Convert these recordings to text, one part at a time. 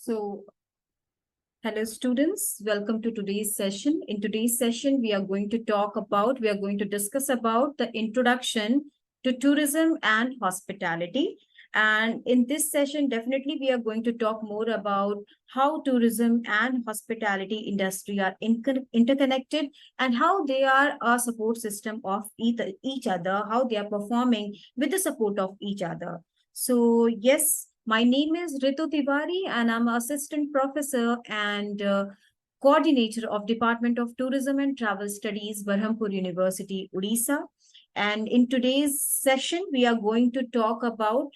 So, hello students, welcome to today's session. In today's session, we are going to discuss about the introduction to tourism and hospitality. And in this session, definitely we are going to talk more about how tourism and hospitality industry are interconnected and how they are a support system of each other, how they are performing with the support of each other. So, yes, my name is Ritu Tiwari, and I'm assistant professor and coordinator of Department of Tourism and Travel Studies, Berhampur University, Odisha. And in today's session, we are going to talk about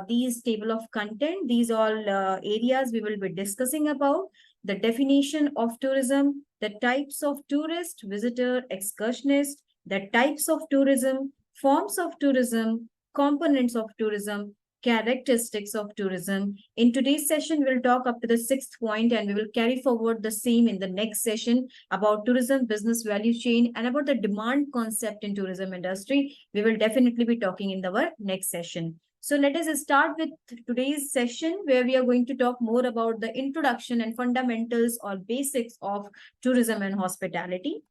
these table of content. These all areas we will be discussing about the definition of tourism, the types of tourist, visitor, excursionist, the types of tourism, forms of tourism, components of tourism, characteristics of tourism. In today's session, we'll talk up to the sixth point and we will carry forward the same in the next session about tourism business value chain and about the demand concept in tourism industry. We will definitely be talking in our next session. So let us start with today's session where we are going to talk more about the introduction and fundamentals or basics of tourism and hospitality.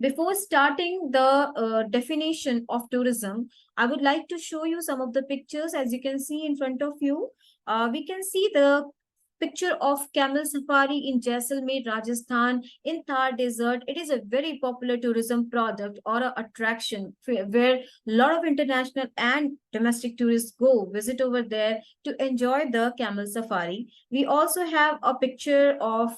Before starting the definition of tourism, I would like to show you some of the pictures. As you can see in front of you, we can see the picture of camel safari in Jaisalmer, Rajasthan, in Thar Desert. It is a very popular tourism product or an attraction where a lot of international and domestic tourists go visit over there to enjoy the camel safari. We also have a picture of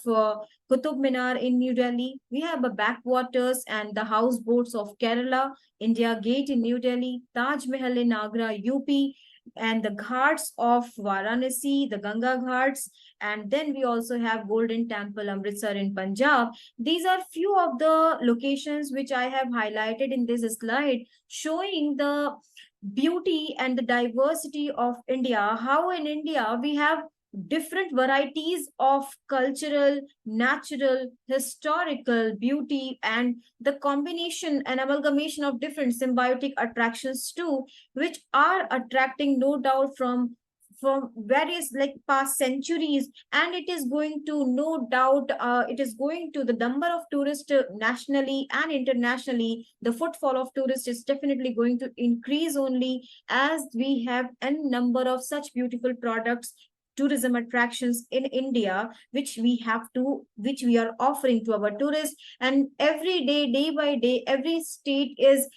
Qutub Minar in New Delhi. We have the backwaters and the houseboats of Kerala, India Gate in New Delhi, Taj Mahal in Agra, UP, and the ghats of Varanasi, the Ganga Ghats, and then we also have Golden Temple, Amritsar in Punjab. These are few of the locations which I have highlighted in this slide, showing the beauty and the diversity of India, how in India we have different varieties of cultural, natural, historical beauty, and the combination and amalgamation of different symbiotic attractions too, which are attracting no doubt from various like past centuries, and it is going to no doubt it is going to the number of tourists nationally and internationally. The footfall of tourists is definitely going to increase only as we have a number of such beautiful products, tourism attractions in India, which we are offering to our tourists. And every day, day by day, every state is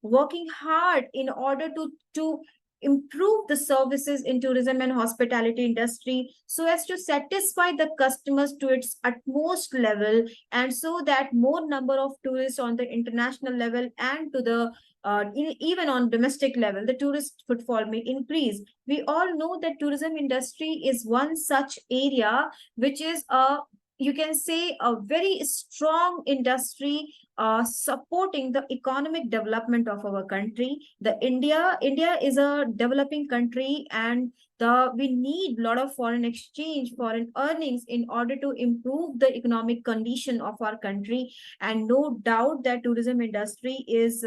working hard in order to improve the services in tourism and hospitality industry so as to satisfy the customers to its utmost level, and so that more number of tourists on the international level and to the even on domestic level, the tourist footfall may increase. We all know that tourism industry is one such area which is a, you can say, a very strong industry supporting the economic development of our country. The India is a developing country, and we need a lot of foreign exchange, foreign earnings in order to improve the economic condition of our country. And no doubt that tourism industry is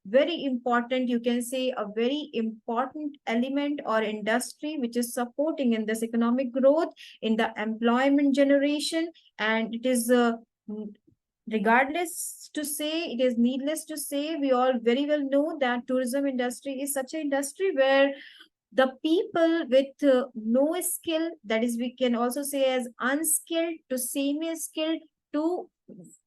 very important, you can say a very important element or industry which is supporting in this economic growth, in the employment generation. And it is regardless to say, it is needless to say, we all very well know that tourism industry is such an industry where the people with no skill, that is we can also say as unskilled to semi-skilled to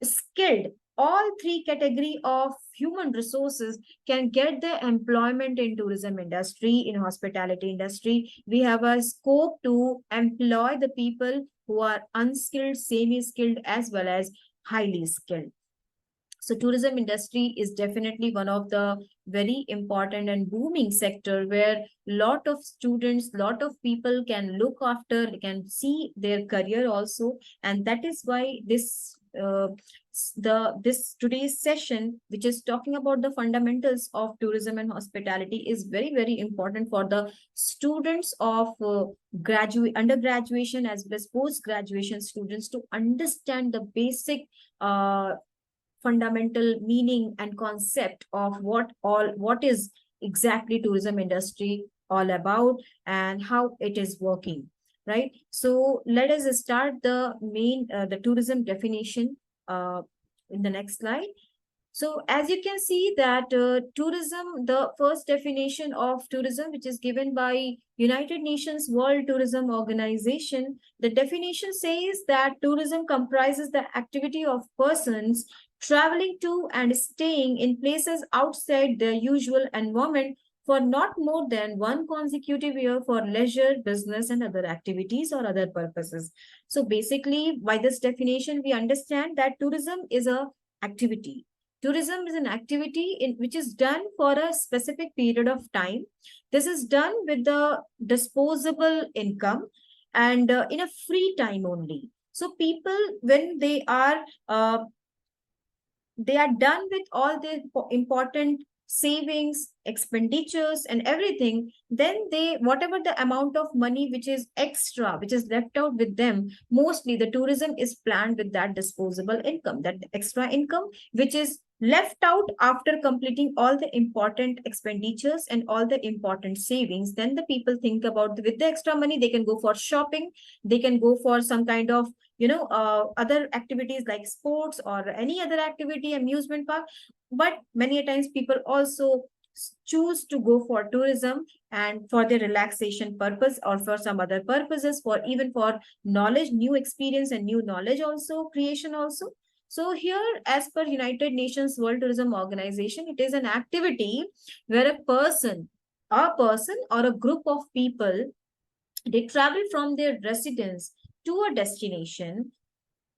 skilled, all three category of human resources can get the employment in tourism industry, in hospitality industry. We have a scope to employ the people who are unskilled, semi-skilled, as well as highly skilled. So tourism industry is definitely one of the very important and booming sector where lot of students, lot of people can look after, can see their career also. And that is why this today's session, which is talking about the fundamentals of tourism and hospitality, is very important for the students of undergraduation as well as post graduation students to understand the basic fundamental meaning and concept of what is exactly tourism industry all about and how it is working, right? So let us start the tourism definition in the next slide. So as you can see that tourism, the first definition of tourism, which is given by United Nations World Tourism Organization, the definition says that tourism comprises the activity of persons traveling to and staying in places outside their usual environment for not more than one consecutive year for leisure, business, and other activities or other purposes. So basically, by this definition, we understand that tourism is a activity. Tourism is an activity which is done for a specific period of time. This is done with the disposable income and in a free time only. So people, when they are done with all the important savings, expenditures, and everything, then they, whatever the amount of money which is extra, which is left out with them, mostly the tourism is planned with that disposable income, that extra income, which is left out after completing all the important expenditures and all the important savings. Then the people think about, with the extra money, they can go for shopping, they can go for some kind of other activities like sports or any other activity, amusement park. But many a times people also choose to go for tourism and for their relaxation purpose or for some other purposes, for even for knowledge, new experience and new knowledge also, creation also. So here, as per United Nations World Tourism Organization, it is an activity where a person or a group of people, they travel from their residence to a destination,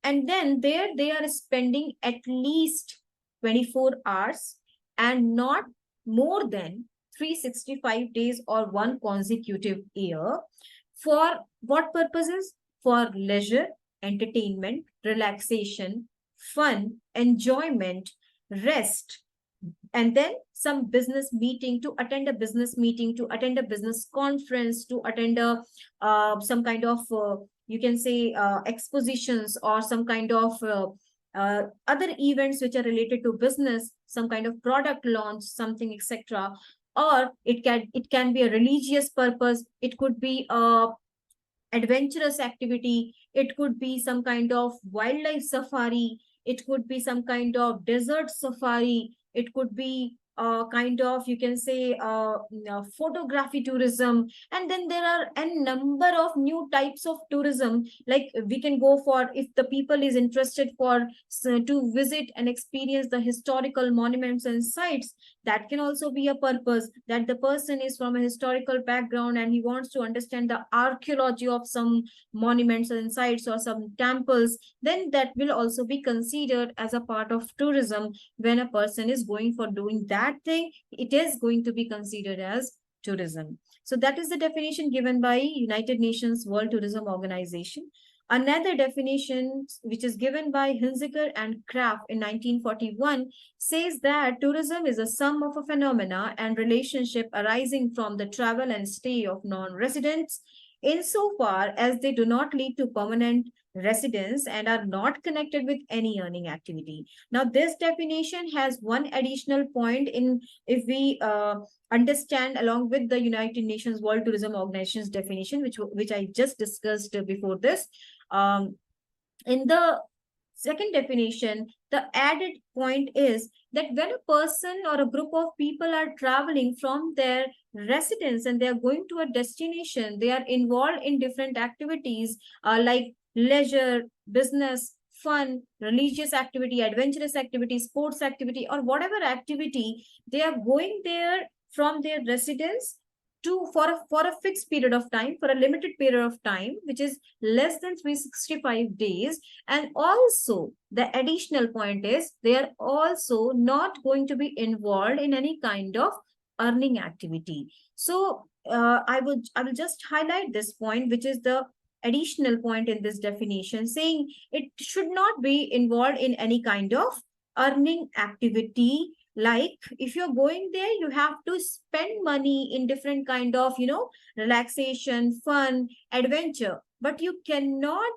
and then there they are spending at least 24 hours and not more than 365 days or one consecutive year. For what purposes? For leisure, entertainment, relaxation, fun, enjoyment, rest, and then some business meeting, to attend a business meeting, to attend a business conference, to attend a some kind of you can say expositions or some kind of other events which are related to business, some kind of product launch, something, etc. Or it can be a religious purpose, it could be a adventurous activity, it could be some kind of wildlife safari, it could be some kind of desert safari, it could be kind of, you can say, photography tourism. And then there are a number of new types of tourism, like we can go for, if the people is interested for to visit and experience the historical monuments and sites, that can also be a purpose, that the person is from a historical background and he wants to understand the archaeology of some monuments and sites or some temples, then that will also be considered as a part of tourism. When a person is going for doing that thing, it is going to be considered as tourism. So that is the definition given by United Nations World Tourism Organization. Another definition, which is given by Hinziker and Kraft in 1941, says that tourism is a sum of a phenomena and relationship arising from the travel and stay of non-residents, insofar as they do not lead to permanent residence and are not connected with any earning activity. Now, this definition has one additional point in, if we understand along with the United Nations World Tourism Organization's definition, which I just discussed before this. In the second definition, the added point is that when a person or a group of people are traveling from their residence and they are going to a destination, they are involved in different activities like leisure, business, fun, religious activity, adventurous activity, sports activity, or whatever activity, they are going there from their residence to for a fixed period of time, for a limited period of time, which is less than 365 days. And also the additional point is they are also not going to be involved in any kind of earning activity. So I will just highlight this point, which is the additional point in this definition, saying it should not be involved in any kind of earning activity. Like if you're going there, you have to spend money in different kind of, relaxation, fun, adventure, but you cannot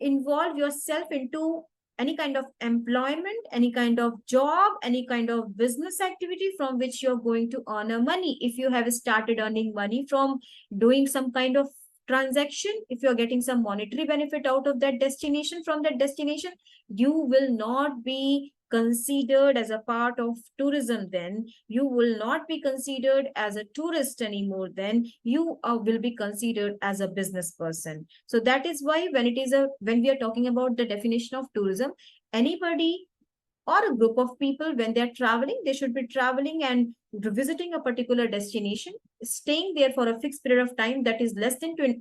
involve yourself into any kind of employment, any kind of job, any kind of business activity from which you're going to earn a money. If you have started earning money from doing some kind of transaction, if you're getting some monetary benefit out of that destination, from that destination, you will not be considered as a part of tourism. Then you will not be considered as a tourist anymore. Then you will be considered as a business person. So that is why when we are talking about the definition of tourism, anybody or a group of people, when they're traveling, they should be traveling and visiting a particular destination, staying there for a fixed period of time that is less than 20,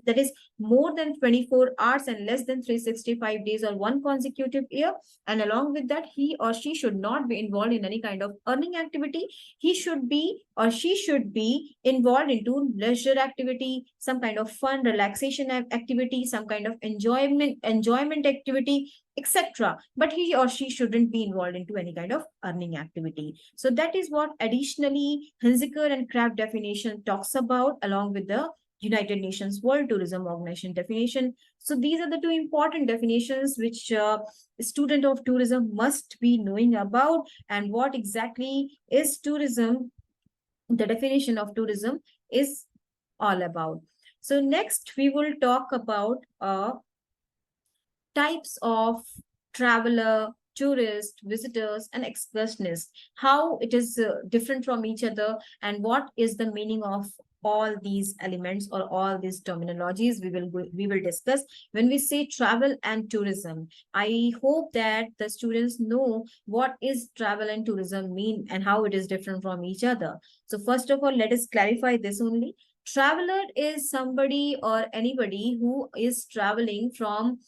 that is more than 24 hours and less than 365 days or one consecutive year. And along with that, he or she should not be involved in any kind of earning activity. He should be or she should be involved into leisure activity, some kind of fun relaxation activity, some kind of enjoyment activity, etc. But he or she shouldn't be involved into any kind of earning activity. So that is what additionally Hunziker and Kraft definition talks about, along with the United Nations World Tourism Organization definition. So these are the two important definitions which a student of tourism must be knowing about. And what exactly is tourism, the definition of tourism is all about. So next we will talk about types of traveler, tourist, visitors, and excursionists, how it is different from each other, and what is the meaning of all these elements or all these terminologies we will discuss when we say travel and tourism. I hope that the students know what is travel and tourism mean and how it is different from each other. So first of all, let us clarify this only. Traveler is somebody or anybody who is traveling from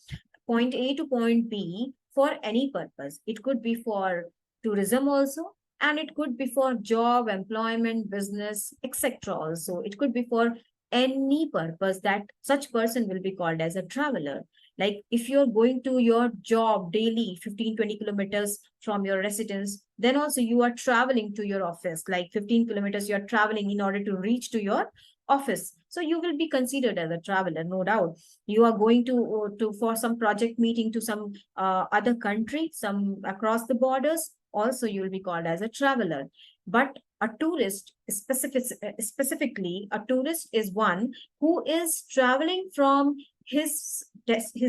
point A to point B for any purpose. It could be for tourism also, and it could be for job, employment, business, etc. also. It could be for any purpose that such person will be called as a traveler. Like if you're going to your job daily 15-20 kilometers from your residence, then also you are traveling to your office, like 15 kilometers you're traveling in order to reach to your office. So you will be considered as a traveler, no doubt. You are going to for some project meeting to some other country, some across the borders, also you will be called as a traveler. But a tourist, specifically, a tourist is one who is traveling from his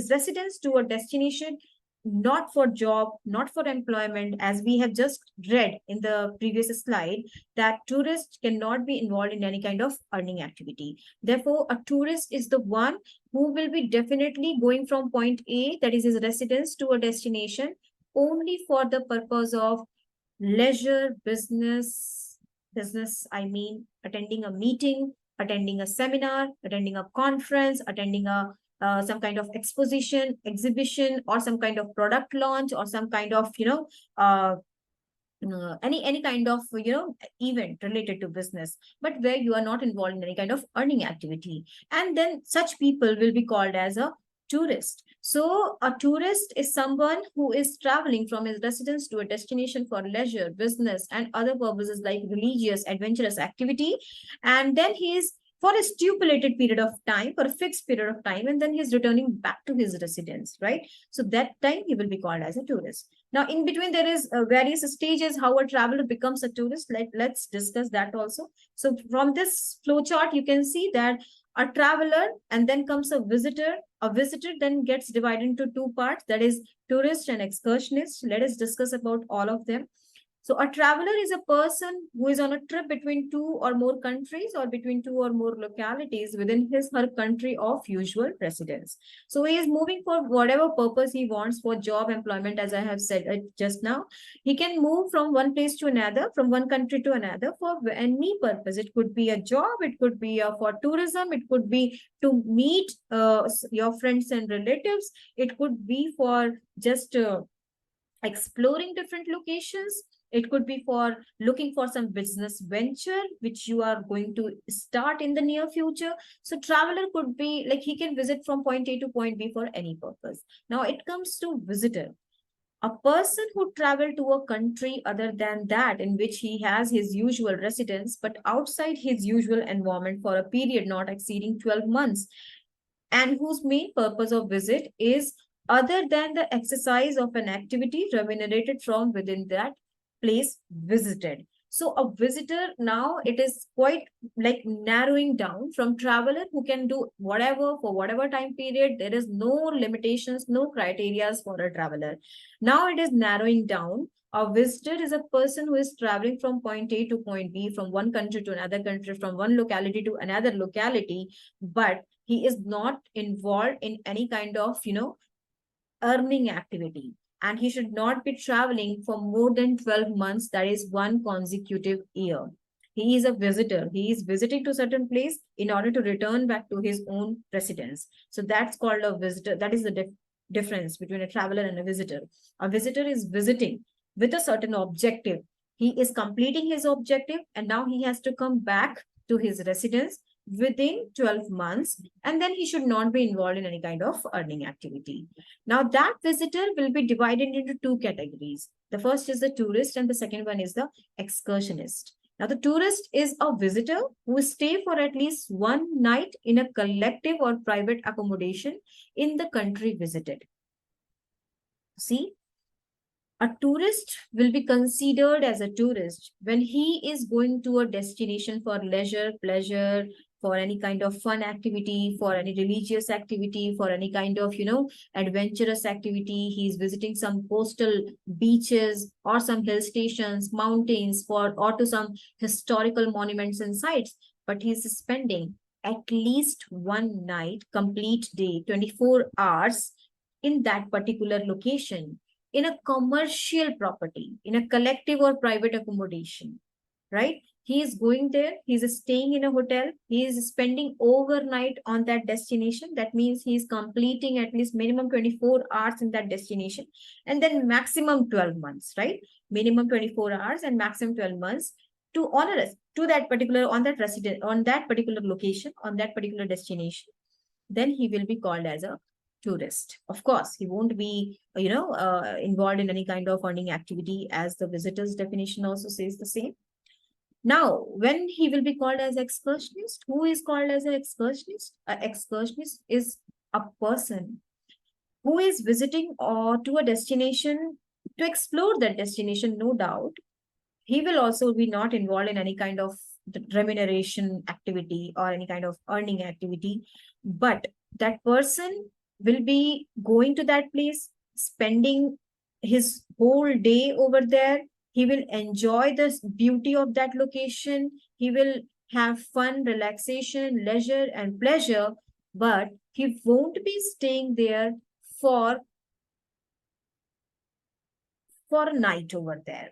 residence to a destination, not for job, not for employment, as we have just read in the previous slide, that tourist cannot be involved in any kind of earning activity. Therefore, a tourist is the one who will be definitely going from point A, that is his residence, to a destination only for the purpose of leisure, business, I mean, attending a meeting, attending a seminar, attending a conference, attending a some kind of exposition, exhibition, or some kind of product launch, or some kind of any kind of event related to business, but where you are not involved in any kind of earning activity. And then such people will be called as a tourist. So a tourist is someone who is traveling from his residence to a destination for leisure, business, and other purposes like religious, adventurous activity. And then he is for a stipulated period of time, for a fixed period of time, and then he's returning back to his residence, right? So that time he will be called as a tourist. Now, in between, there is various stages how a traveler becomes a tourist. Let's discuss that also. So from this flow chart, you can see that a traveler and then comes a visitor. A visitor then gets divided into two parts, that is tourist and excursionist. Let us discuss about all of them. So a traveler is a person who is on a trip between two or more countries or between two or more localities within his her country of usual residence. So he is moving for whatever purpose he wants, for job, employment, as I have said just now. He can move from one place to another, from one country to another for any purpose. It could be a job, it could be for tourism, it could be to meet your friends and relatives, it could be for just exploring different locations. It could be for looking for some business venture which you are going to start in the near future. So traveler could be like he can visit from point A to point B for any purpose. Now it comes to visitor. A person who traveled to a country other than that in which he has his usual residence, but outside his usual environment for a period not exceeding 12 months, and whose main purpose of visit is other than the exercise of an activity remunerated from within that place visited. So a visitor now, it is quite like narrowing down from traveler who can do whatever for whatever time period. There is no limitations, no criterias for a traveler. Now it is narrowing down. A visitor is a person who is traveling from point A to point B, from one country to another country, from one locality to another locality, but he is not involved in any kind of, earning activity. And he should not be traveling for more than 12 months, that is one consecutive year. He is a visitor. He is visiting to certain place in order to return back to his own residence. So that's called a visitor. That is the difference between a traveler and a visitor. A visitor is visiting with a certain objective. He is completing his objective and now he has to come back to his residence within 12 months, and then he should not be involved in any kind of earning activity. Now that visitor will be divided into two categories. The first is the tourist and the second one is the excursionist. Now the tourist is a visitor who stay for at least one night in a collective or private accommodation in the country visited. See, a tourist will be considered as a tourist when he is going to a destination for leisure, pleasure, for any kind of fun activity, for any religious activity, for any kind of, adventurous activity. He's visiting some coastal beaches or some hill stations, mountains, or to some historical monuments and sites. But he's spending at least one night, complete day, 24 hours in that particular location, in a commercial property, in a collective or private accommodation, right? He is going there, he is staying in a hotel, he is spending overnight on that destination. That means he is completing at least minimum 24 hours in that destination, and then maximum 12 months, right? Minimum 24 hours and maximum 12 months to honor us to that particular, on that resident, on that particular location, on that particular destination. Then he will be called as a tourist. Of course, he won't be, involved in any kind of earning activity, as the visitor's definition also says the same. Now, when he will be called as excursionist, who is called as an excursionist? An excursionist is a person who is visiting or to a destination to explore that destination, no doubt. He will also be not involved in any kind of remuneration activity or any kind of earning activity, but that person will be going to that place, spending his whole day over there. He will enjoy the beauty of that location. He will have fun, relaxation, leisure, and pleasure, but he won't be staying there for a night over there.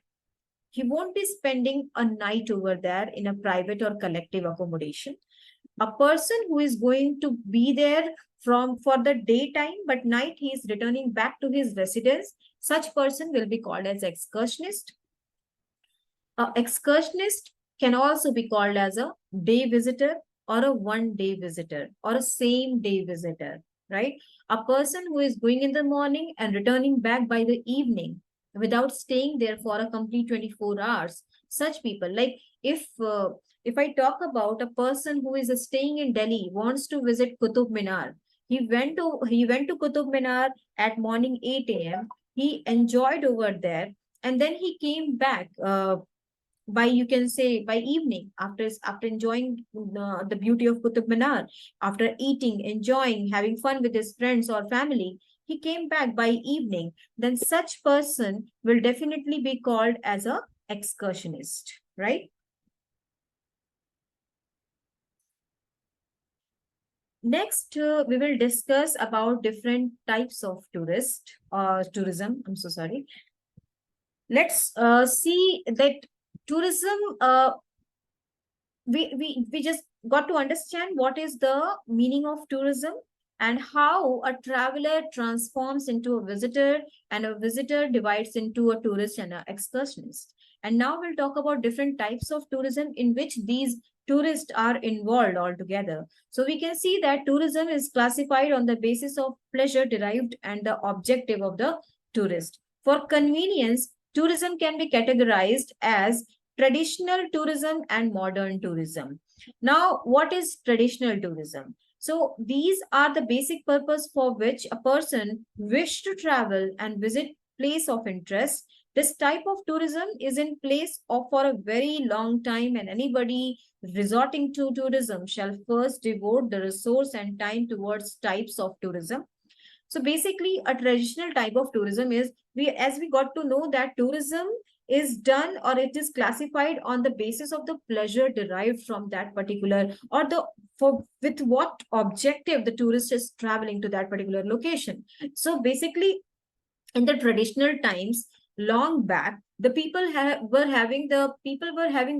He won't be spending a night over there in a private or collective accommodation. A person who is going to be there for the daytime, but night he is returning back to his residence, such person will be called as excursionist. An excursionist can also be called as a day visitor or a one-day visitor or a same-day visitor, right? A person who is going in the morning and returning back by the evening without staying there for a complete 24 hours. Such people, like if I talk about a person who is staying in Delhi, wants to visit Qutub Minar, he went to Qutub Minar at morning 8 a.m. He enjoyed over there, and then he came back by, you can say, by evening, after enjoying the beauty of Qutub Minar, after eating, enjoying, having fun with his friends or family, he came back by evening. Then such person will definitely be called as a excursionist, right? Next, we will discuss about different types of tourism. I'm so sorry. Let's see that tourism, we just got to understand what is the meaning of tourism and how a traveler transforms into a visitor and a visitor divides into a tourist and an excursionist. And now we'll talk about different types of tourism in which these tourists are involved altogether. So we can see that tourism is classified on the basis of pleasure derived and the objective of the tourist. For convenience, tourism can be categorized as traditional tourism and modern tourism. Now, what is traditional tourism? So these are the basic purpose for which a person wish to travel and visit place of interest. This type of tourism is in place for a very long time, and anybody resorting to tourism shall first devote the resource and time towards types of tourism. So basically, a traditional type of tourism is, as we got to know that tourism is done or it is classified on the basis of the pleasure derived from that particular, or the for with what objective the tourist is traveling to that particular location. So basically, in the traditional times, long back, the people were having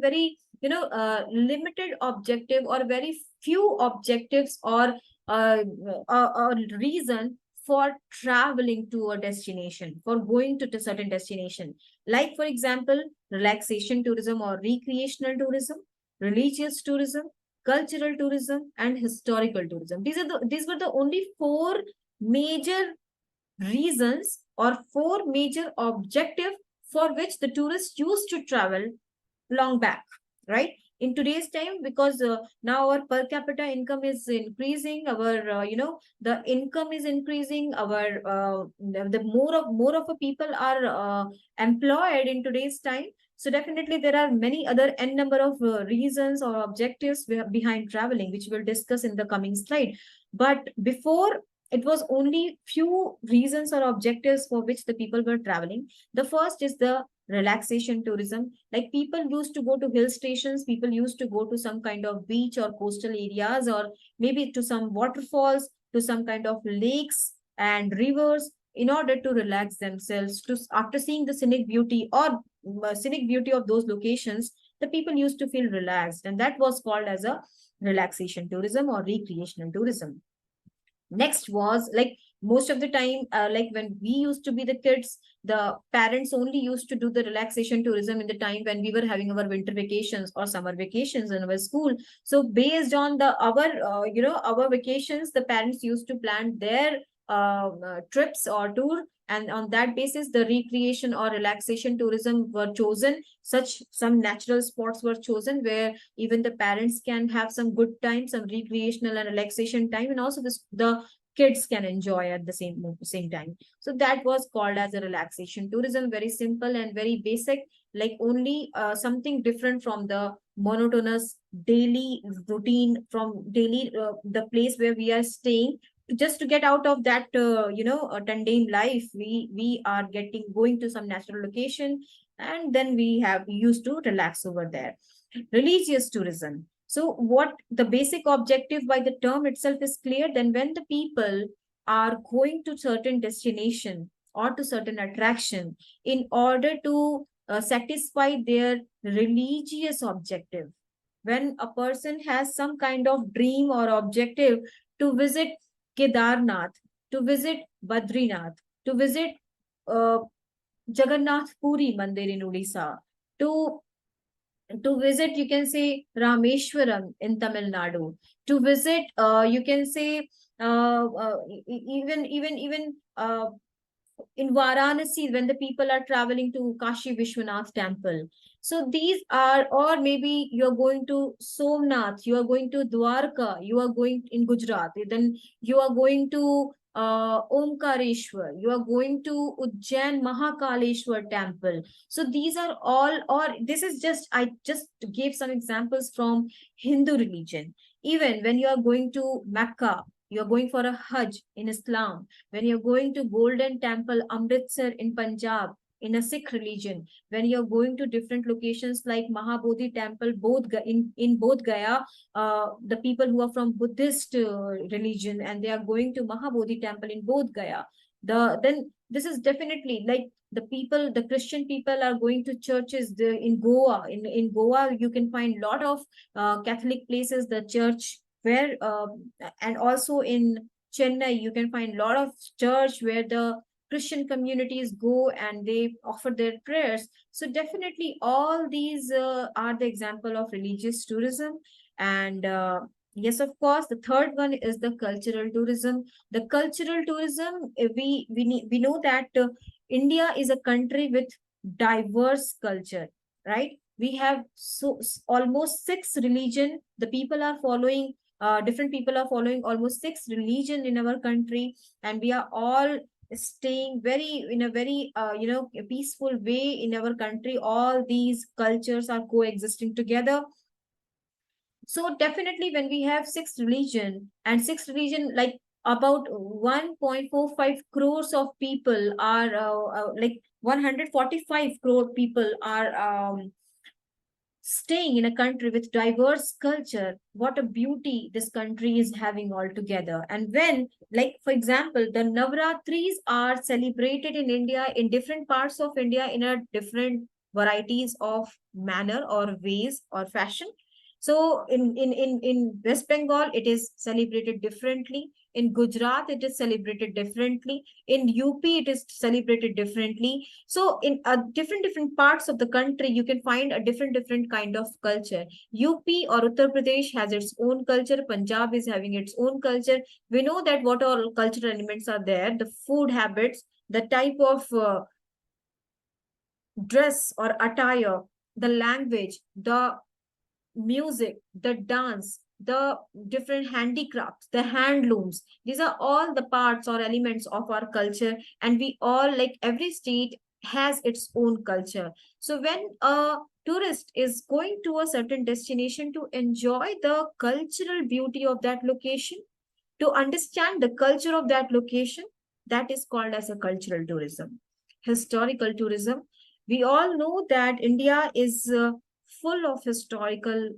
very, limited objective, or very few objectives, uh, or reason for traveling to a destination, for going to a certain destination. Like for example, relaxation tourism or recreational tourism, religious tourism, cultural tourism, and historical tourism. These were the only four major reasons or four major objectives for which the tourists used to travel long back, right? In today's time, because now our per capita income is increasing, our the income is increasing, our the more of a people are employed in today's time. So definitely there are many other n number of reasons or objectives behind traveling, which we'll discuss in the coming slide. But before, it was only few reasons or objectives for which the people were traveling. The first is the relaxation tourism. Like people used to go to hill stations, people used to go to some kind of beach or coastal areas, or maybe to some waterfalls, to some kind of lakes and rivers, in order to relax themselves. To after seeing the scenic beauty or scenic beauty of those locations, the people used to feel relaxed, and that was called as a relaxation tourism or recreational tourism. Next was like, most of the time, like when we used to be the kids, the parents only used to do the relaxation tourism in the time when we were having our winter vacations or summer vacations in our school. So based on the our vacations, the parents used to plan their trips or tour, and on that basis the recreation or relaxation tourism were chosen. Such some natural spots were chosen where even the parents can have some good time, some recreational and relaxation time, and also the kids can enjoy at the same time. So that was called as a relaxation tourism. Very simple and very basic, like only something different from the monotonous daily routine, from daily the place where we are staying. Just to get out of that mundane life, we are getting going to some natural location, and then we have used to relax over there. Religious tourism. So what the basic objective by the term itself is clear. Then when the people are going to certain destination or to certain attraction in order to satisfy their religious objective, when a person has some kind of dream or objective to visit Kedarnath, to visit Badrinath, to visit uh, Jagannath Puri Mandir in Odisha, to visit, you can say, Rameshwaram in Tamil Nadu, to visit, you can say, even in Varanasi, when the people are traveling to Kashi Vishwanath temple. So these are, or maybe you're going to Somnath, you are going to Dwarka, you are going in Gujarat, then you are going to Omkareshwar, you are going to Ujjain Mahakaleshwar temple. So these are all, or this is just, I just gave some examples from Hindu religion. Even when you are going to Mecca, you are going for a Hajj in Islam, when you're going to Golden Temple, Amritsar in Punjab, in a Sikh religion, when you're going to different locations like Mahabodhi Temple, in both Gaya, the people who are from Buddhist religion, and they are going to Mahabodhi Temple in both Gaya. Then this is definitely like the Christian people are going to churches in Goa. In Goa, you can find a lot of Catholic places, the church where, and also in Chennai, you can find a lot of church where the Christian communities go and they offer their prayers. So definitely all these are the example of religious tourism. And yes, of course, the third one is the cultural tourism. The cultural tourism, we know that India is a country with diverse culture, right? We have almost six religion. The people are following Different people are following almost six religion in our country, and we are all staying very in a very peaceful way in our country. All these cultures are coexisting together. So definitely when we have six religion, and six religion, like about 1.45 crores of people are like 145 crore people are staying in a country with diverse culture. What a beauty this country is having altogether. And when, like for example, the Navratris are celebrated in India, in different parts of India, in a different varieties of manner or ways or fashion. So in West Bengal, it is celebrated differently. In Gujarat, it is celebrated differently. In UP, it is celebrated differently. So in different parts of the country, you can find a different kind of culture. UP or Uttar Pradesh has its own culture. Punjab is having its own culture. We know that what all cultural elements are there, the food habits, the type of dress or attire, the language, the music, the dance, the different handicrafts, the handlooms. These are all the parts or elements of our culture, and we all, like every state has its own culture. So when a tourist is going to a certain destination to enjoy the cultural beauty of that location, to understand the culture of that location, that is called as a cultural tourism. Historical tourism, we all know that India is full of historical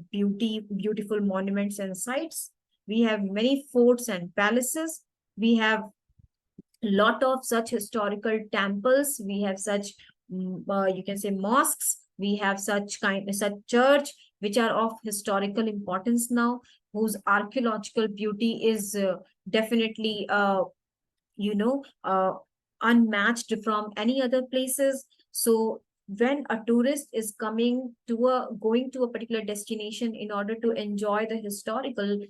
beautiful monuments and sites. We have many forts and palaces. We have lot of such historical temples. We have such you can say mosques. We have such church which are of historical importance now, whose archaeological beauty is definitely you know uh, unmatched from any other places. So when a tourist is coming to a going to a particular destination in order to enjoy the historical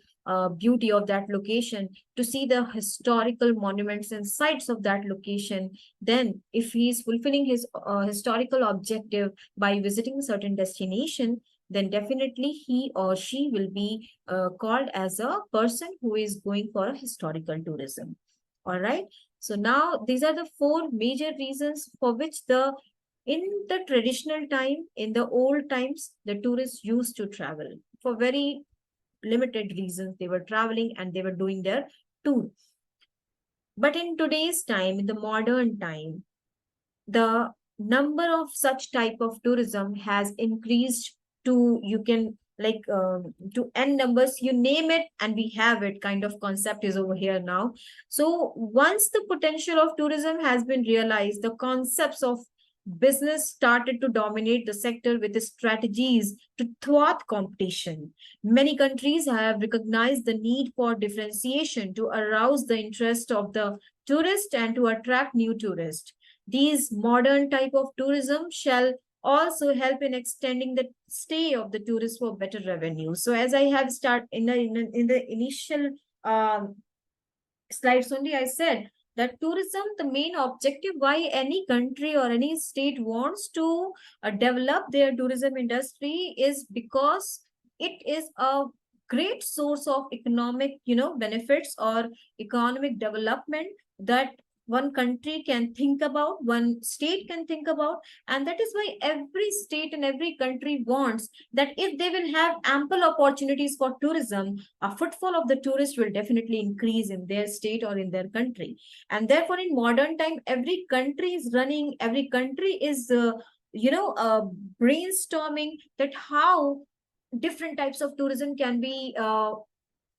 beauty of that location, to see the historical monuments and sites of that location, then if he is fulfilling his historical objective by visiting a certain destination, then definitely he or she will be called as a person who is going for a historical tourism. All right. So now these are the four major reasons for which in the traditional time, in the old times, the tourists used to travel for very limited reasons. They were traveling and they were doing their tour. But in today's time, in the modern time, the number of such type of tourism has increased to, you can like to n numbers, you name it and we have it kind of concept is over here now. So once the potential of tourism has been realized, the concepts of business started to dominate the sector with the strategies to thwart competition. Many countries have recognized the need for differentiation to arouse the interest of the tourist and to attract new tourists. These modern type of tourism shall also help in extending the stay of the tourist for better revenue. So as I have started in the initial slides only, I said that tourism, the main objective why any country or any state wants to develop their tourism industry is because it is a great source of economic, benefits or economic development that one country can think about, one state can think about. And that is why every state and every country wants that if they will have ample opportunities for tourism, a footfall of the tourist will definitely increase in their state or in their country. And therefore in modern time, every country is running, every country is brainstorming that how different types of tourism can be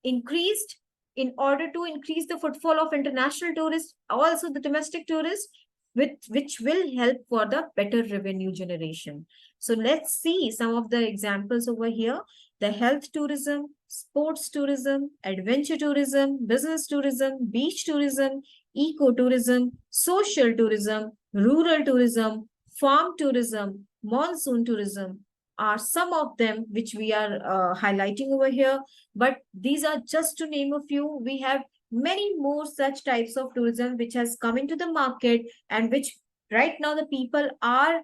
increased in order to increase the footfall of international tourists, also the domestic tourists, with which will help for the better revenue generation. So let's see some of the examples over here. The health tourism, sports tourism, adventure tourism, business tourism, beach tourism, eco-tourism, social tourism, rural tourism, farm tourism, monsoon tourism are some of them which we are highlighting over here. But these are just to name a few. We have many more such types of tourism which has come into the market and which right now the people are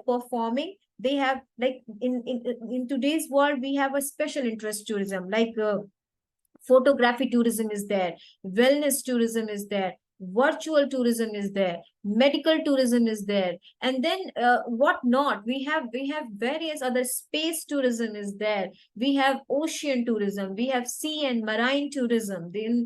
performing. They have, like, in today's world, we have a special interest tourism, like photography tourism is there, wellness tourism is there, virtual tourism is there, medical tourism is there, and then what not, we have various other, space tourism is there, we have ocean tourism, we have sea and marine tourism, then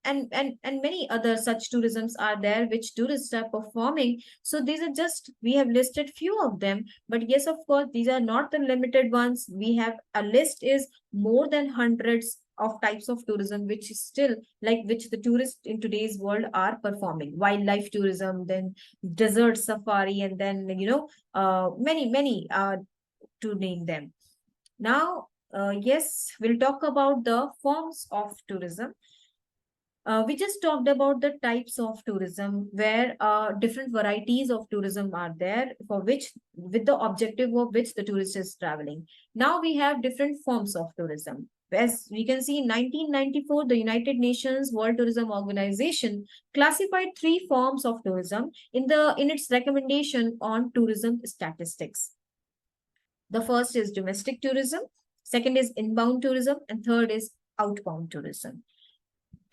and many other such tourisms are there which tourists are performing. So these are just, we have listed few of them, but yes, of course, these are not the limited ones. We have a list is more than hundreds of types of tourism, which is still, like, which the tourists in today's world are performing. Wildlife tourism, then desert safari, and then, many to name them. Now, yes, we'll talk about the forms of tourism. We just talked about the types of tourism, where different varieties of tourism are there, for which, with the objective of which the tourist is traveling. Now we have different forms of tourism. As we can see, in 1994, the United Nations World Tourism Organization classified three forms of tourism in its recommendation on tourism statistics. The first is domestic tourism, second is inbound tourism, and third is outbound tourism.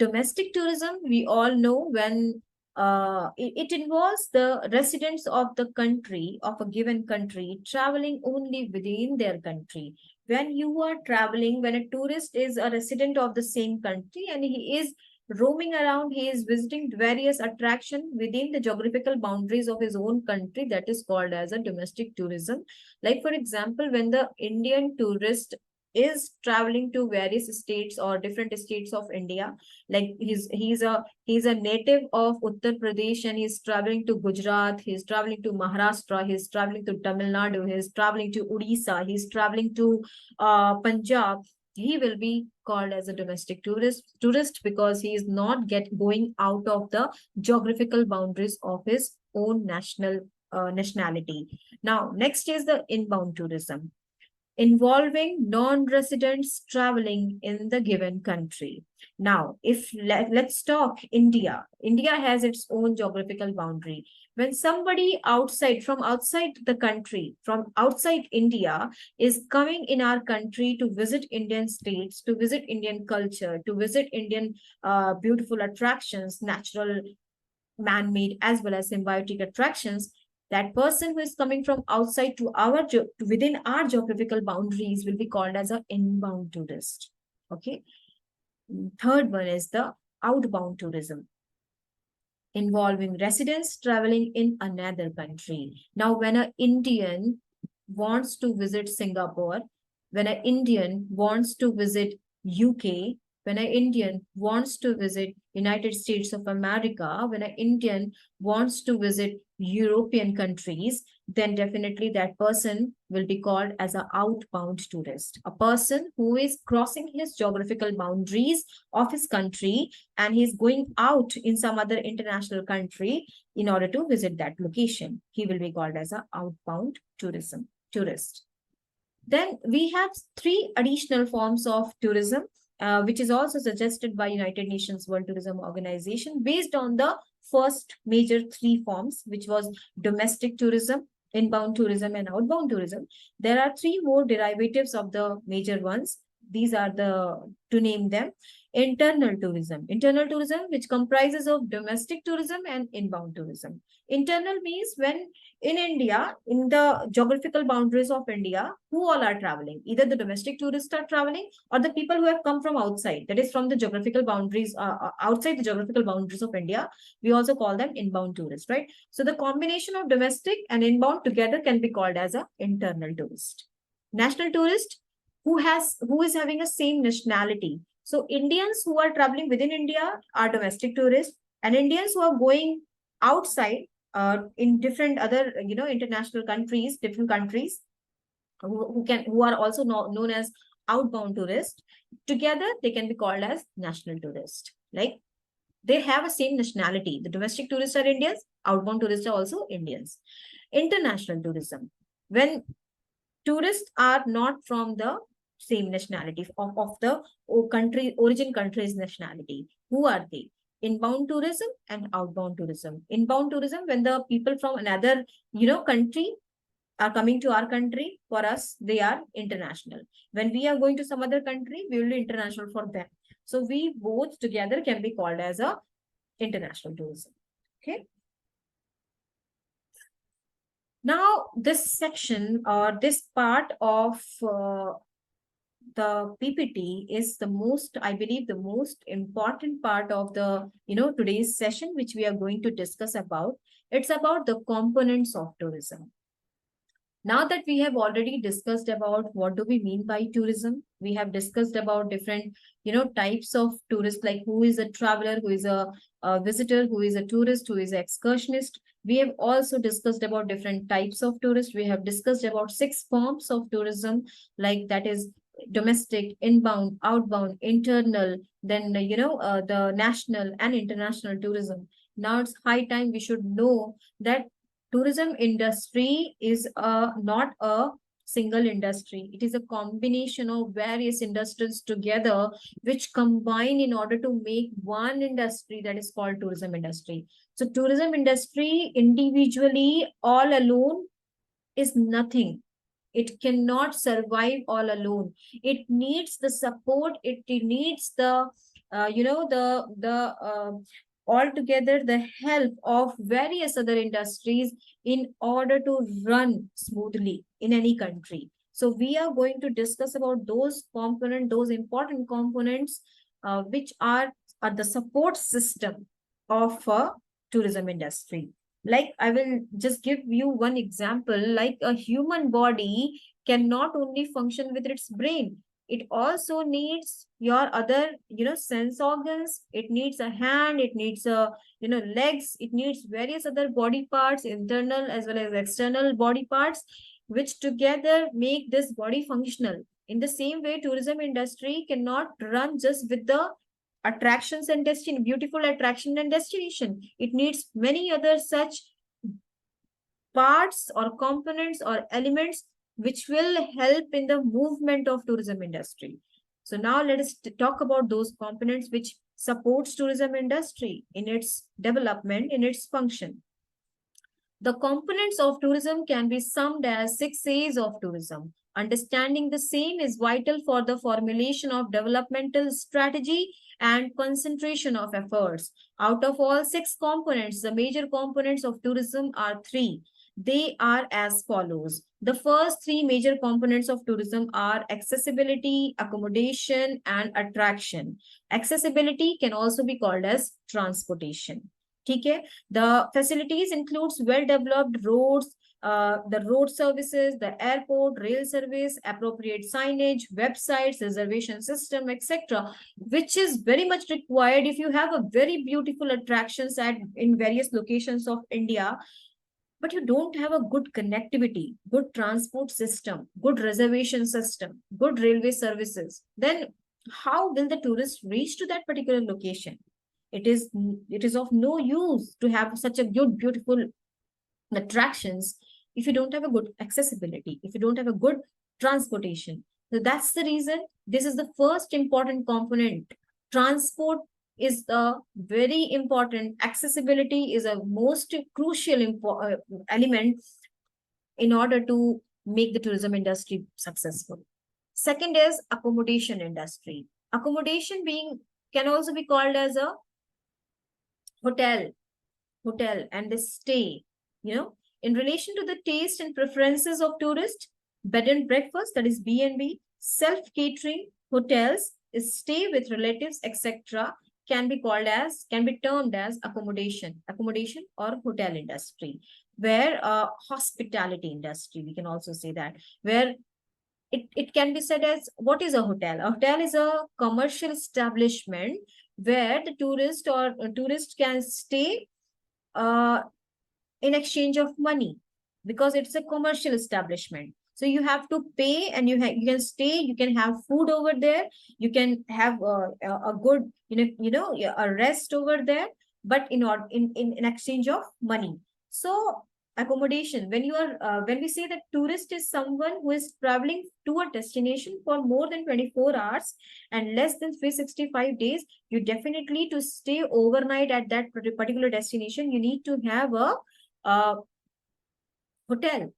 Domestic tourism, we all know, when it involves the residents of the country, of a given country, traveling only within their country. When you are traveling, when a tourist is a resident of the same country and he is roaming around, he is visiting various attractions within the geographical boundaries of his own country, that is called as a domestic tourism. Like, for example, when the Indian tourist is traveling to various states or different states of India, like he's a native of Uttar Pradesh and he's traveling to Gujarat, he's traveling to Maharashtra, he's traveling to Tamil Nadu, he's traveling to Odisha, he's traveling to Punjab. He will be called as a domestic tourist because he is not going out of the geographical boundaries of his own nationality. Now, next is the inbound tourism, involving non-residents traveling in the given country. Now, if let's talk India. India has its own geographical boundary. When somebody from outside the country, from outside India, is coming in our country to visit Indian states, to visit Indian culture, to visit Indian beautiful attractions, natural, man-made, as well as symbiotic attractions, that person who is coming from outside to within our geographical boundaries will be called as an inbound tourist. Okay. Third one is the outbound tourism, involving residents traveling in another country. Now, when an Indian wants to visit Singapore, when an Indian wants to visit UK, when an Indian wants to visit United States of America, when an Indian wants to visit European countries, then definitely that person will be called as an outbound tourist, a person who is crossing his geographical boundaries of his country and he's going out in some other international country in order to visit that location. He will be called as an outbound tourist. Then we have three additional forms of tourism, which is also suggested by United Nations World Tourism Organization based on the first major three forms, which was domestic tourism, inbound tourism, and outbound tourism. There are three more derivatives of the major ones. These are to name them: internal tourism. Internal tourism, which comprises of domestic tourism and inbound tourism. Internal means when in India, in the geographical boundaries of India, who all are traveling? Either the domestic tourists are traveling or the people who have come from outside, that is from the geographical boundaries, outside the geographical boundaries of India. We also call them inbound tourists, right? So the combination of domestic and inbound together can be called as an internal tourist. National tourist, who is having a same nationality. So Indians who are traveling within India are domestic tourists, and Indians who are going outside in different other international countries, different countries, who are also known as outbound tourists. Together they can be called as national tourist. Like, they have a same nationality. The domestic tourists are Indians, outbound tourists are also Indians. International tourism, when tourists are not from the same nationality of the origin country's nationality. Who are they? Inbound tourism and outbound tourism. Inbound tourism, when the people from another country are coming to our country, for us, they are international. When we are going to some other country, we will be international for them. So we both together can be called as a international tourism. Okay. Now, this section or this part of the PPT is the most, I believe, the most important part of the, today's session, which we are going to discuss about. It's about the components of tourism. Now that we have already discussed about what do we mean by tourism, we have discussed about different, types of tourists, like who is a traveler, who is a visitor, who is a tourist, who is an excursionist. We have also discussed about different types of tourists. We have discussed about 6 forms of tourism, like that is domestic, inbound, outbound, internal, then, the national and international tourism. Now it's high time we should know that tourism industry is not a single industry. It is a combination of various industries together, which combine in order to make one industry that is called tourism industry. So tourism industry individually all alone is nothing. It cannot survive all alone. It needs the support. It needs the, altogether the help of various other industries in order to run smoothly in any country. So we are going to discuss about those components, those important components, which are the support system of a tourism industry. Like, I will just give you one example. Like, a human body can not only function with its brain, it also needs your other, sense organs. It needs a hand, it needs a, legs, it needs various other body parts, internal as well as external body parts, which together make this body functional. In the same way, tourism industry cannot run just with the attractions and destination, beautiful attraction and destination. It needs many other such parts or components or elements which will help in the movement of tourism industry. So now let us talk about those components which supports tourism industry in its development, in its function. The components of tourism can be summed as 6 A's of tourism. Understanding the same is vital for the formulation of developmental strategy and concentration of efforts. Out of all 6 components, the major components of tourism are 3. They are as follows. The first 3 major components of tourism are accessibility, accommodation, and attraction. Accessibility can also be called as transportation. Okay? The facilities includes well-developed roads, the road services, the airport, rail service, appropriate signage, websites, reservation system, etc., which is very much required if you have a very beautiful attractions in various locations of India, but you don't have a good connectivity, good transport system, good reservation system, good railway services, then how will the tourist reach to that particular location? It is of no use to have such a good, beautiful attractions if you don't have a good accessibility, if you don't have a good transportation. So that's the reason this is the first important component. Transport is a very important. Accessibility is a most crucial element in order to make the tourism industry successful. Second is accommodation industry. Accommodation being can also be called as a hotel, and the stay, in relation to the taste and preferences of tourists, bed and breakfast, that is B&B, self-catering, hotels, stay with relatives, etc., can be termed as accommodation or hotel industry, where hospitality industry, we can also say that, where it can be said as, what is a hotel? A hotel is a commercial establishment where the tourist can stay uh, in exchange of money, because it's a commercial establishment. So you have to pay, and you can stay, you can have food over there, you can have a good, a rest over there, but in exchange of money. So accommodation, when we say that tourist is someone who is traveling to a destination for more than 24 hours and less than 365 days, you definitely, to stay overnight at that particular destination, you need to have a hotel.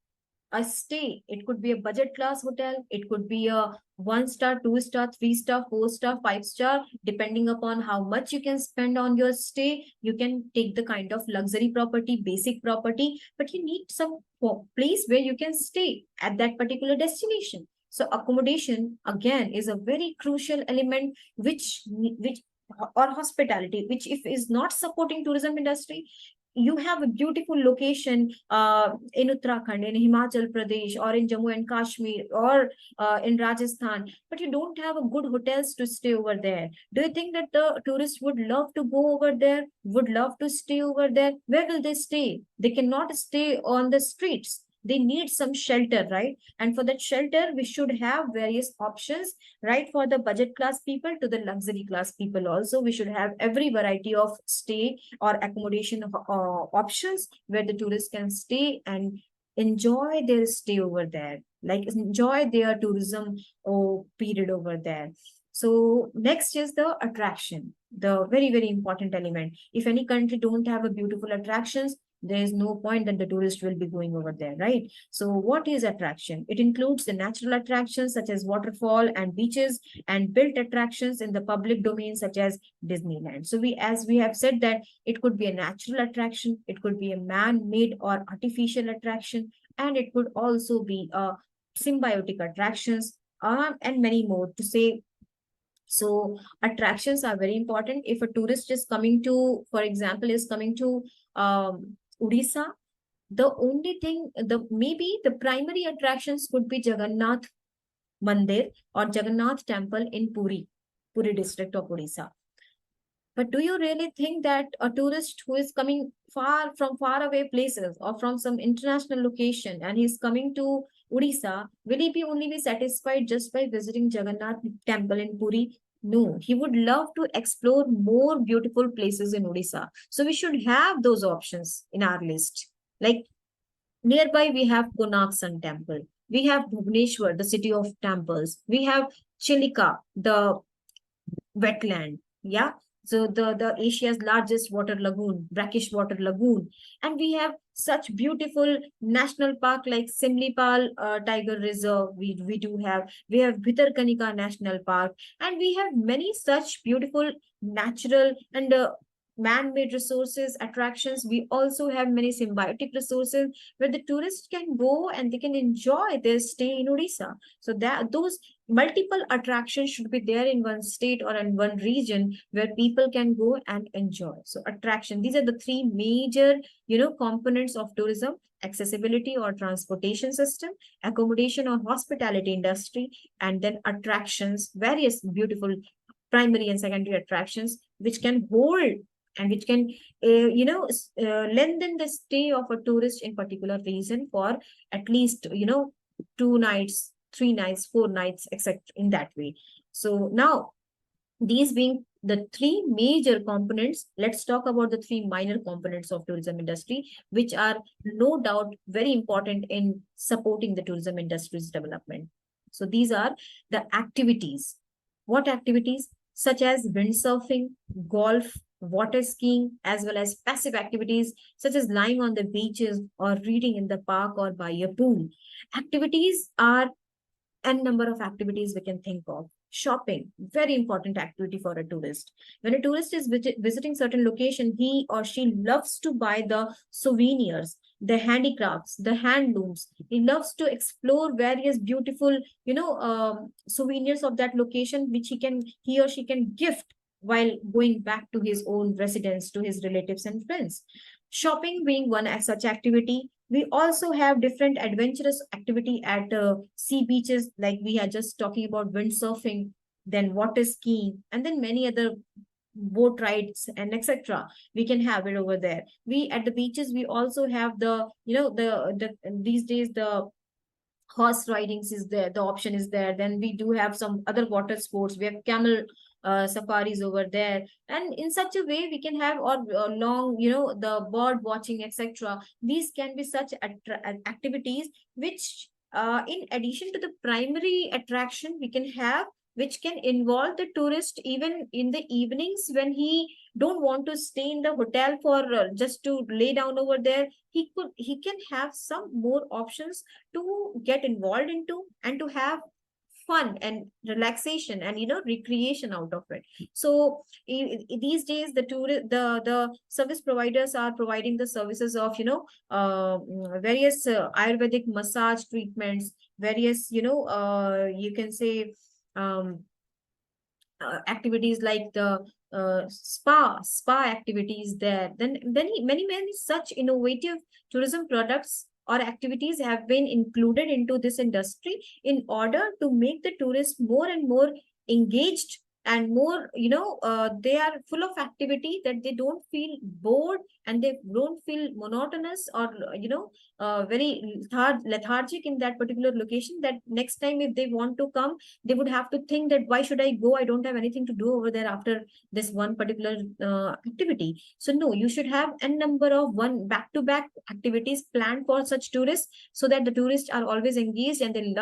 a stay. It could be a budget class hotel. It could be a 1 star, 2 star, 3 star, 4 star, 5 star. Depending upon how much you can spend on your stay, you can take the kind of luxury property, basic property, but you need some place where you can stay at that particular destination. So accommodation again is a very crucial element, which or hospitality, which if is not supporting tourism industry, you have a beautiful location in Uttarakhand, in Himachal Pradesh, or in Jammu and Kashmir, or in Rajasthan, but you don't have a good hotels to stay over there. Do you think that the tourists would love to go over there, would love to stay over there? Where will they stay? They cannot stay on the streets. They need some shelter, right? And for that shelter, we should have various options, right? For the budget class people to the luxury class people also, we should have every variety of stay or accommodation options where the tourists can stay and enjoy their stay over there, like enjoy their tourism period over there. So next is the attraction, the very, very important element. If any country don't have a beautiful attractions, there is no point that the tourist will be going over there, right? So what is attraction? It includes the natural attractions such as waterfall and beaches, and built attractions in the public domain such as Disneyland. So as we have said that it could be a natural attraction, it could be a man-made or artificial attraction, and it could also be a symbiotic attractions, and many more to say. So attractions are very important. If a tourist is coming to, for example, is coming to Odisha, the only thing, the maybe the primary attractions could be Jagannath Mandir or Jagannath Temple in Puri district of Odisha. But do you really think that a tourist who is coming far away places or from some international location and he's coming to Odisha, will he be only be satisfied just by visiting Jagannath Temple in Puri? No, he would love to explore more beautiful places in Odisha. So we should have those options in our list. Like nearby, we have Konark Sun Temple. We have Bhubaneswar, the city of temples. We have Chilika, the wetland. Yeah. So the Asia's largest water lagoon, brackish water lagoon. And we have such beautiful national park like Simlipal Tiger Reserve. We do have. We have Bhitarkanika National Park. And we have many such beautiful natural and man-made resources, attractions. We also have many symbiotic resources where the tourists can go and they can enjoy their stay in Odisha. So that those multiple attractions should be there in one state or in one region where people can go and enjoy. So attraction, these are the three major, components of tourism: accessibility or transportation system, accommodation or hospitality industry, and then attractions, various beautiful primary and secondary attractions which can hold and which can lengthen the stay of a tourist in particular region for at least 2 nights, 3 nights, 4 nights, etc., in that way. So now, these being the three major components, let's talk about the three minor components of tourism industry, which are no doubt very important in supporting the tourism industry's development. So these are the activities. What activities? Such as windsurfing, golf, water skiing, as well as passive activities such as lying on the beaches or reading in the park or by a pool. Activities are n number of activities we can think of. Shopping, very important activity for a tourist. When a tourist is visiting certain location, he or she loves to buy the souvenirs, the handicrafts, the handlooms. He loves to explore various beautiful, souvenirs of that location, which he or she can gift while going back to his own residence, to his relatives and friends. Shopping being one such activity. We also have different adventurous activity at sea beaches, like we are just talking about windsurfing, then water skiing, and then many other boat rides and etc. We can have it over there. We at the beaches, we also have the, these days the horse ridings is there, the option is there. Then we do have some other water sports. We have camel safaris over there, and in such a way we can have, or long, the bird watching, etc. These can be such activities which, in addition to the primary attraction, we can have, which can involve the tourist even in the evenings when he don't want to stay in the hotel for just to lay down over there, he can have some more options to get involved into and to have fun and relaxation and recreation out of it. So these days the service providers are providing the services of various ayurvedic massage treatments, various you can say um, activities like the spa activities there. Then many such innovative tourism products or activities have been included into this industry in order to make the tourists more and more engaged and more they are full of activity, that they don't feel bored and they don't feel monotonous or very lethargic in that particular location, that next time if they want to come, they would have to think that why should I go? I don't have anything to do over there after this one particular activity. So no, you should have a number of one back-to-back activities planned for such tourists, so that the tourists are always engaged and they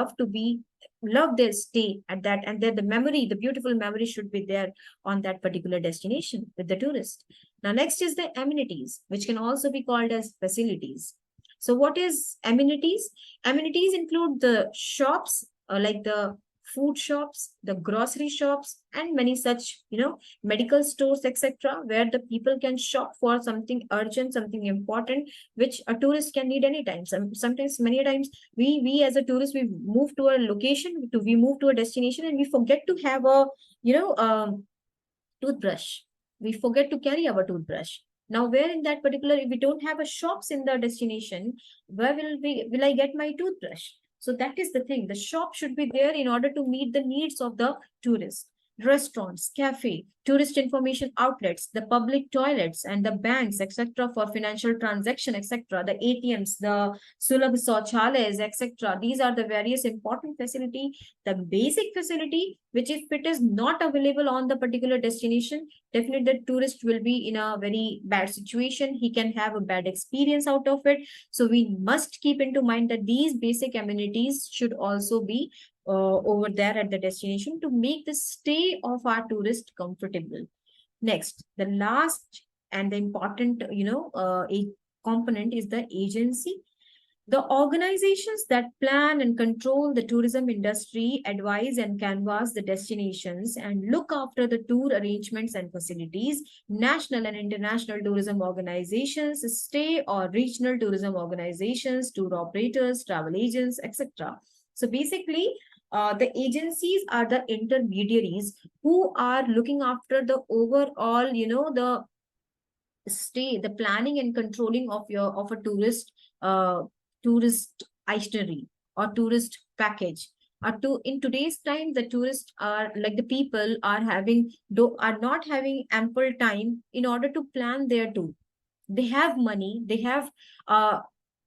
love their stay at that, and then the beautiful memory should be there on that particular destination with the tourist. Now next is the amenities, which can also be called as facilities. So what is amenities? Amenities include the shops, like the food shops, the grocery shops, and many such, medical stores, etc., where the people can shop for something urgent, something important, which a tourist can need anytime. Sometimes, many times, we as a tourist, we move to a location, we move to a destination, and we forget to have a, toothbrush. We forget to carry our toothbrush. Now, where in that particular, if we don't have a shops in the destination, where will I get my toothbrush? So that is the thing. The shop should be there in order to meet the needs of the tourist. Restaurants, cafe, tourist information outlets, the public toilets and the banks, etc., for financial transaction, etc., the ATMs, the Sulabh Sauchalayas, etc. These are the various important facility. The basic facility, which if it is not available on the particular destination, definitely the tourist will be in a very bad situation. He can have a bad experience out of it. So we must keep into mind that these basic amenities should also be over there at the destination to make the stay of our tourist comfortable. Next, the last and the important, a component is the agency. The organizations that plan and control the tourism industry advise and canvass the destinations and look after the tour arrangements and facilities. National and international tourism organizations, state or regional tourism organizations, tour operators, travel agents, etc. So basically, the agencies are the intermediaries who are looking after the overall, the stay, the planning and controlling of a tourist itinerary or tourist package. In today's time, the tourists are like the people are not having ample time in order to plan their tour. They have money, they have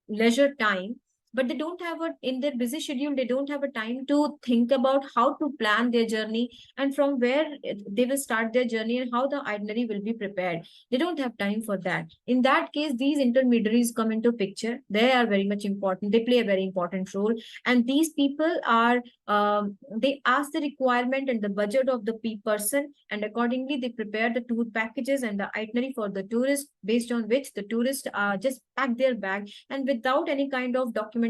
leisure time, but they don't have in their busy schedule, they don't have a time to think about how to plan their journey and from where they will start their journey and how the itinerary will be prepared. They don't have time for that. In that case, these intermediaries come into picture. They are very much important. They play a very important role. And these people are, they ask the requirement and the budget of the person, and accordingly, they prepare the tour packages and the itinerary for the tourist, based on which the tourist just pack their bag, and without any kind of documentation,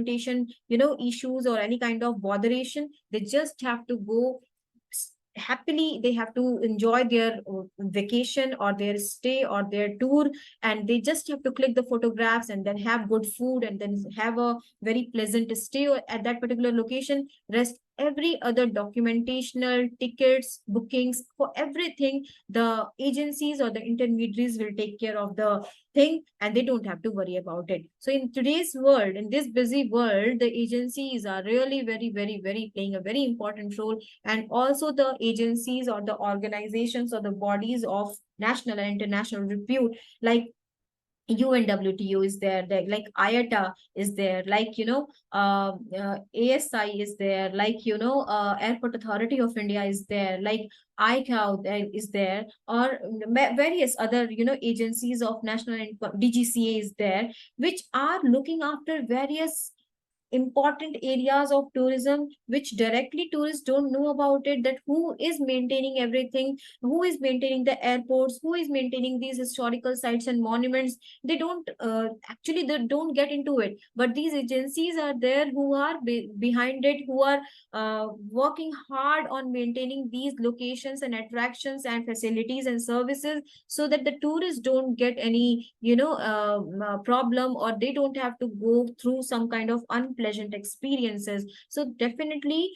issues or any kind of botheration, they just have to go happily. They have to enjoy their vacation or their stay or their tour, and they just have to click the photographs and then have good food and then have a very pleasant stay at that particular location. Rest every other documentational, tickets, bookings, for everything, the agencies or the intermediaries will take care of the thing, and they don't have to worry about it. So in today's world, in this busy world, the agencies are really very playing a very important role. And also the agencies or the organizations or the bodies of national and international repute, like UNWTO is there, like IATA is there, like ASI is there, like Airport Authority of India is there, like ICAO is there, or various other agencies of national DGCA is there, which are looking after various important areas of tourism which directly tourists don't know about it, that who is maintaining everything, who is maintaining the airports, who is maintaining these historical sites and monuments. They don't actually, they don't get into it, but these agencies are there who are behind it, who are working hard on maintaining these locations and attractions and facilities and services, so that the tourists don't get any problem, or they don't have to go through some kind of unpleasant experiences. So definitely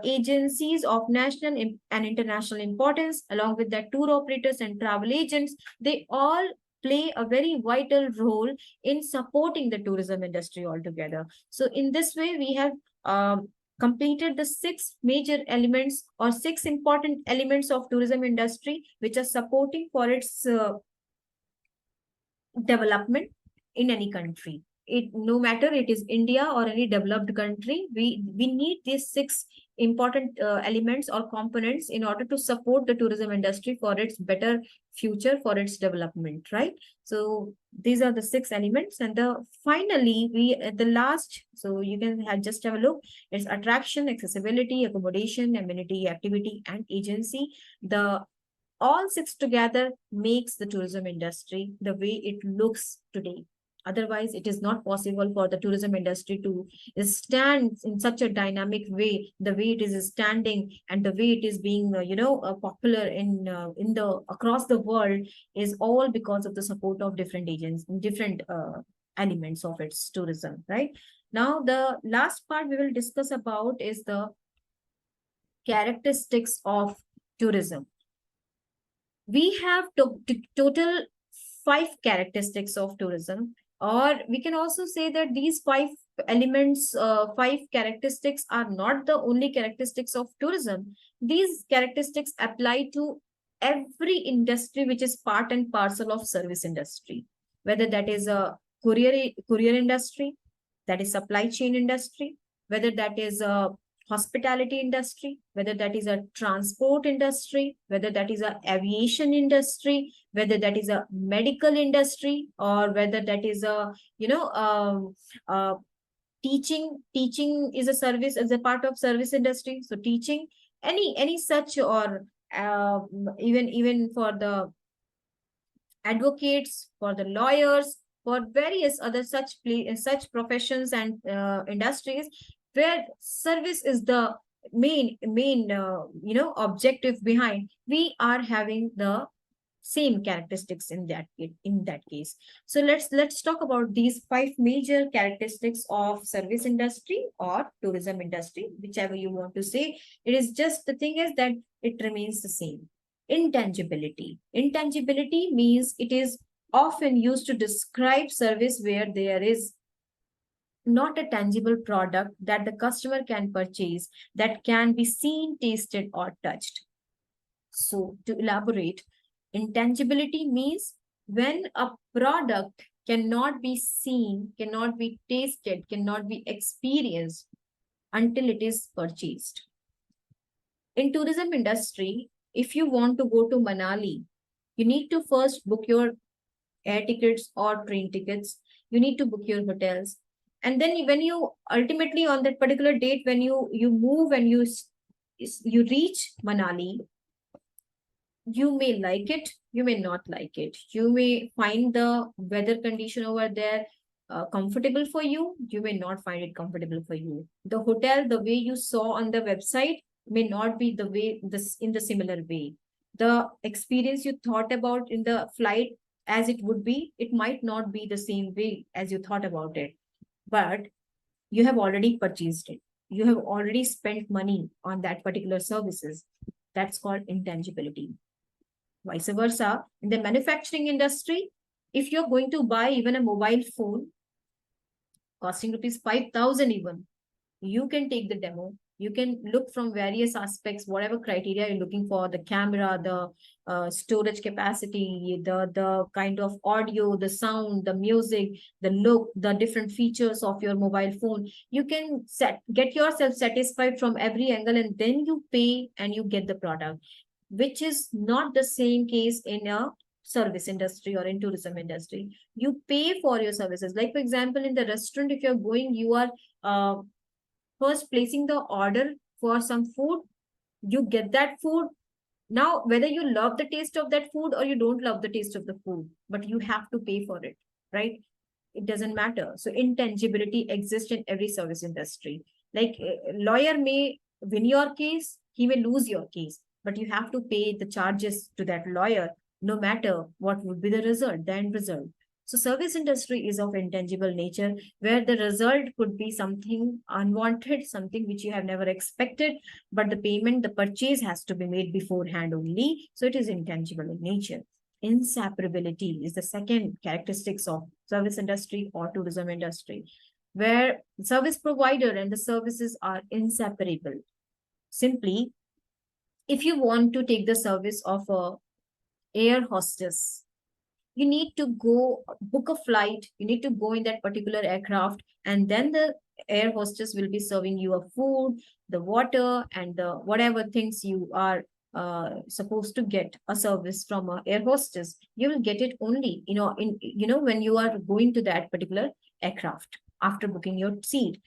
agencies of national and international importance, along with the tour operators and travel agents, they all play a very vital role in supporting the tourism industry altogether. So in this way, we have completed the six major elements or six important elements of tourism industry, which are supporting for its development in any country. It, no matter it is India or any developed country, we need these six important elements or components in order to support the tourism industry for its better future, for its development, right? So these are the six elements, and the finally we at the last, so you can just have a look. It's attraction, accessibility, accommodation, amenity, activity, and agency. The all six together makes the tourism industry the way it looks today. Otherwise, it is not possible for the tourism industry to stand in such a dynamic way, the way it is standing and the way it is being, popular in the across the world, is all because of the support of different agents, different elements of its tourism. Right now, the last part we will discuss about is the characteristics of tourism. We have total five characteristics of tourism, or we can also say that these five elements, five characteristics are not the only characteristics of tourism. These characteristics apply to every industry which is part and parcel of service industry, whether that is a courier industry, that is supply chain industry, whether that is a hospitality industry, whether that is a transport industry, whether that is a aviation industry, whether that is a medical industry, or whether that is a, teaching is a service, as a part of service industry. So teaching, any such, or even for the advocates, for the lawyers, for various other such professions and industries, where service is the main objective behind, we are having the same characteristics in that case. So let's talk about these five major characteristics of service industry or tourism industry, whichever you want to say. It is just, the thing is that it remains the same. Intangibility. Intangibility means it is often used to describe service where there is not a tangible product that the customer can purchase, that can be seen, tasted, or touched. So to elaborate, intangibility means when a product cannot be seen, cannot be tasted, cannot be experienced until it is purchased. In tourism industry, if you want to go to Manali, you need to first book your air tickets or train tickets. You need to book your hotels. And then when you ultimately on that particular date, when you move and you reach Manali, you may like it, you may not like it. You may find the weather condition over there comfortable for you. You may not find it comfortable for you. The hotel, the way you saw on the website, may not be the way in the similar way. The experience you thought about in the flight as it would be, it might not be the same way as you thought about it. But you have already purchased it. You have already spent money on that particular services. That's called intangibility. Vice versa, in the manufacturing industry, if you're going to buy even a mobile phone costing rupees 5,000 even, you can take the demo. You can look from various aspects, whatever criteria you're looking for, the camera, the storage capacity, the kind of audio, the sound, the music, the look, the different features of your mobile phone. You can get yourself satisfied from every angle, and then you pay and you get the product, which is not the same case in a service industry or in tourism industry. You pay for your services. Like for example, in the restaurant, if you're going, you are uh, first placing the order for some food. You get that food. Now, whether you love the taste of that food or you don't love the taste of the food, but you have to pay for it, right? It doesn't matter. So intangibility exists in every service industry. Like a lawyer may win your case, he may lose your case, but you have to pay the charges to that lawyer, no matter what would be the result, the end result. So service industry is of intangible nature, where the result could be something unwanted, something which you have never expected, but the payment, the purchase has to be made beforehand only. So it is intangible in nature. Inseparability is the second characteristics of service industry or tourism industry, where service provider and the services are inseparable. Simply, if you want to take the service of a air hostess, you need to go book a flight, you need to go in that particular aircraft, and then the air hostess will be serving you a food, the water, and the whatever things you are supposed to get a service from a air hostess. You will get it only, when you are going to that particular aircraft after booking your seat.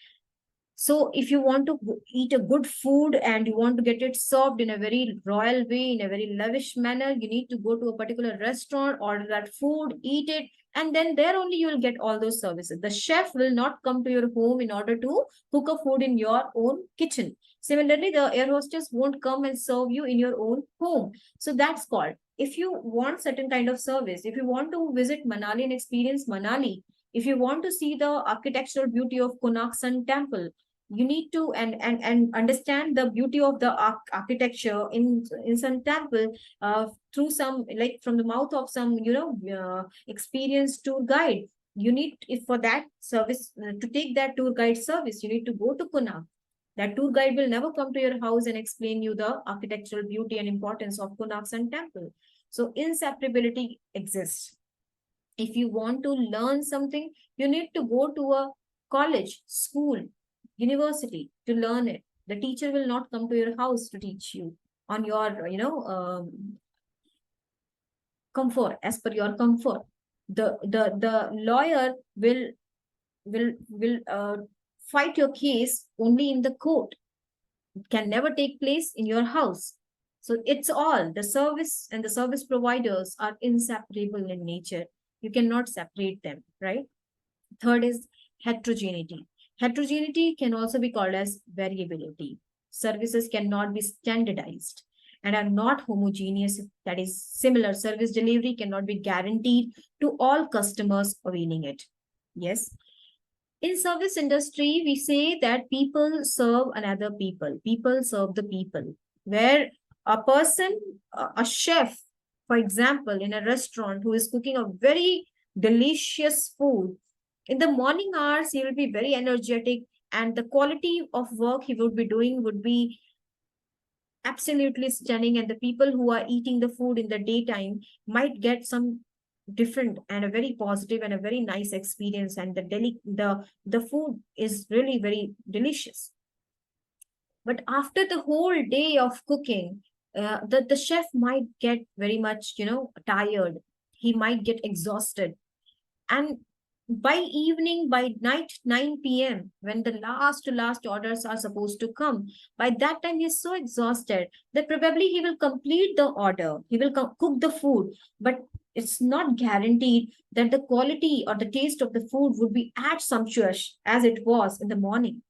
So if you want to eat a good food and you want to get it served in a very royal way, in a very lavish manner, you need to go to a particular restaurant, order that food, eat it, and then there only you will get all those services. The chef will not come to your home in order to cook a food in your own kitchen. Similarly, the air hostess won't come and serve you in your own home. So that's called, if you want certain kind of service, if you want to visit Manali and experience Manali, if you want to see the architectural beauty of Konark Sun Temple, you need to and understand the beauty of the architecture in some temple through some, like from the mouth of some experienced tour guide. You need, if for that service, to take that tour guide service, you need to go to Konark. That tour guide will never come to your house and explain you the architectural beauty and importance of Konark Sun Temple. So inseparability exists. If you want to learn something, you need to go to a college, school, university to learn it. The teacher will not come to your house to teach you on your, comfort, as per your comfort. The lawyer will fight your case only in the court. It can never take place in your house. So it's all, the service and the service providers are inseparable in nature. You cannot separate them, right? Third is heterogeneity. Heterogeneity can also be called as variability. Services cannot be standardized and are not homogeneous. That is, similar service delivery cannot be guaranteed to all customers availing it. Yes. In service industry, we say that people serve another people. People serve the people. Where a person, a chef, for example, in a restaurant who is cooking a very delicious food, in the morning hours, he will be very energetic, and the quality of work he would be doing would be absolutely stunning. And the people who are eating the food in the daytime might get some different and a very positive and a very nice experience. And the food is really very delicious. But after the whole day of cooking, the chef might get very much, tired. He might get exhausted. And by evening, by night 9 p.m., when the last orders are supposed to come, by that time he's so exhausted that probably he will complete the order. He will cook the food, but it's not guaranteed that the quality or the taste of the food would be as sumptuous as it was in the morning.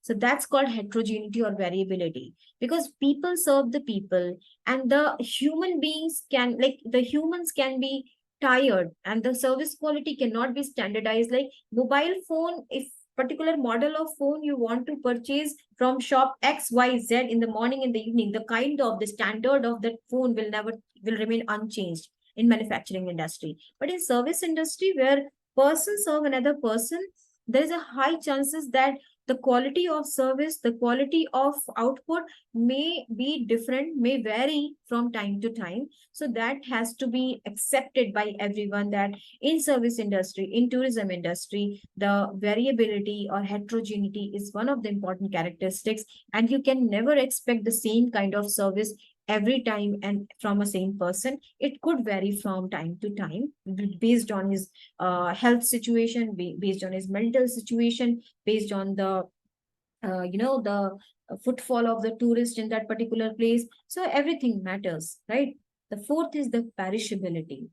So that's called heterogeneity or variability, because people serve the people, and the human beings can, like the humans can be tired, and the service quality cannot be standardized. Like mobile phone, if particular model of phone you want to purchase from shop XYZ in the morning, in the evening, the kind of the standard of that phone will remain unchanged in manufacturing industry. But in service industry, where person serve another person, there is a high chances that the quality of service, the quality of output may be different, may vary from time to time. So that has to be accepted by everyone, that in service industry, in tourism industry, the variability or heterogeneity is one of the important characteristics, and you can never expect the same kind of service every time and from a same person. It could vary from time to time based on his health situation, based on his mental situation, based on the the footfall of the tourist in that particular place. So everything matters, right? The fourth is the perishability.